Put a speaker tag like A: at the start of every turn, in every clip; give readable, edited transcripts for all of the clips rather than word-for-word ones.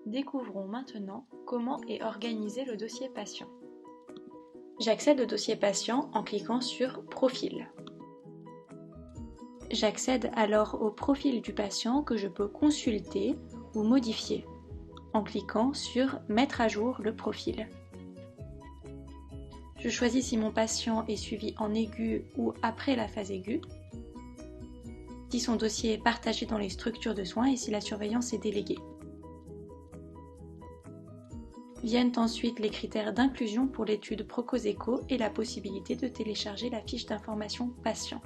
A: Découvrons maintenant comment est organisé le dossier patient. J'accède au dossier patient en cliquant sur « Profil ». J'accède alors au profil du patient que je peux consulter ou modifier en cliquant sur « Mettre à jour le profil ». Je choisis si mon patient est suivi en aigu ou après la phase aiguë, si son dossier est partagé dans les structures de soins et si la surveillance est déléguée. Viennent ensuite les critères d'inclusion pour l'étude Procoseco et la possibilité de télécharger la fiche d'information patient.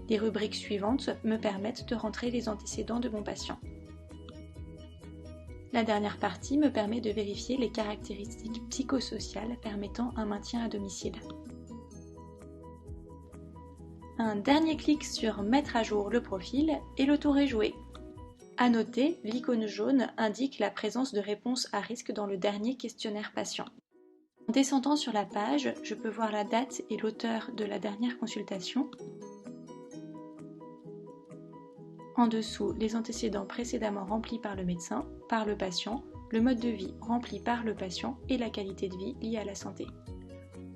A: Les rubriques suivantes me permettent de rentrer les antécédents de mon patient. La dernière partie me permet de vérifier les caractéristiques psychosociales permettant un maintien à domicile. Un dernier clic sur « Mettre à jour le profil » et le tour est joué. À noter, l'icône jaune indique la présence de réponses à risque dans le dernier questionnaire patient. En descendant sur la page, je peux voir la date et l'auteur de la dernière consultation. En dessous, les antécédents précédemment remplis par le médecin, par le patient, le mode de vie rempli par le patient et la qualité de vie liée à la santé.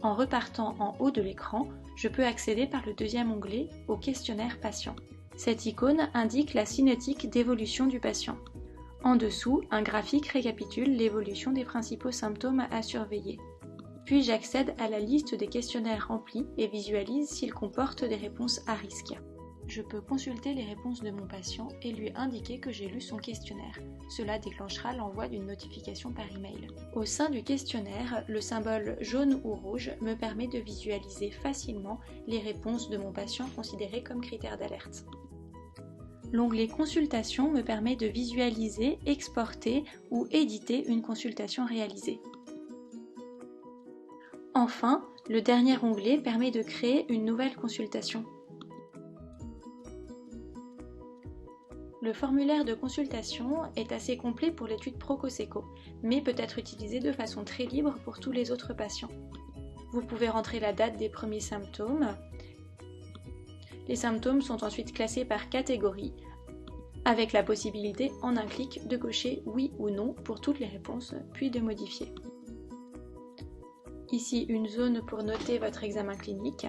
A: En repartant en haut de l'écran, je peux accéder par le deuxième onglet au questionnaire patient. Cette icône indique la cinétique d'évolution du patient. En dessous, un graphique récapitule l'évolution des principaux symptômes à surveiller. Puis j'accède à la liste des questionnaires remplis et visualise s'ils comportent des réponses à risque. Je peux consulter les réponses de mon patient et lui indiquer que j'ai lu son questionnaire. Cela déclenchera l'envoi d'une notification par email. Au sein du questionnaire, le symbole jaune ou rouge me permet de visualiser facilement les réponses de mon patient considérées comme critères d'alerte. L'onglet Consultation me permet de visualiser, exporter ou éditer une consultation réalisée. Enfin, le dernier onglet permet de créer une nouvelle consultation. Le formulaire de consultation est assez complet pour l'étude Procoseco, mais peut être utilisé de façon très libre pour tous les autres patients. Vous pouvez rentrer la date des premiers symptômes. Les symptômes sont ensuite classés par catégorie, avec la possibilité en un clic de cocher oui ou non pour toutes les réponses, puis de modifier. Ici, une zone pour noter votre examen clinique.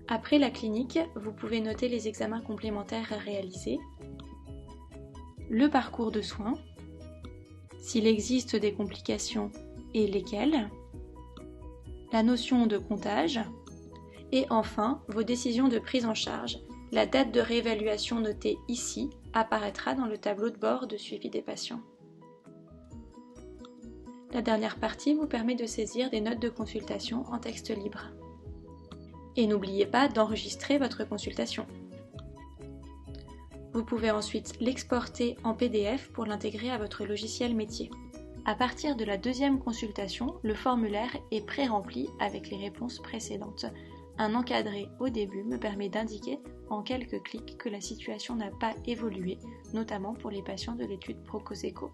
A: Après la clinique, vous pouvez noter les examens complémentaires réalisés, le parcours de soins, s'il existe des complications et lesquelles, la notion de comptage, et enfin vos décisions de prise en charge. La date de réévaluation notée ici apparaîtra dans le tableau de bord de suivi des patients. La dernière partie vous permet de saisir des notes de consultation en texte libre. Et n'oubliez pas d'enregistrer votre consultation. Vous pouvez ensuite l'exporter en PDF pour l'intégrer à votre logiciel métier. À partir de la deuxième consultation, le formulaire est pré-rempli avec les réponses précédentes. Un encadré au début me permet d'indiquer en quelques clics que la situation n'a pas évolué, notamment pour les patients de l'étude Procoseco.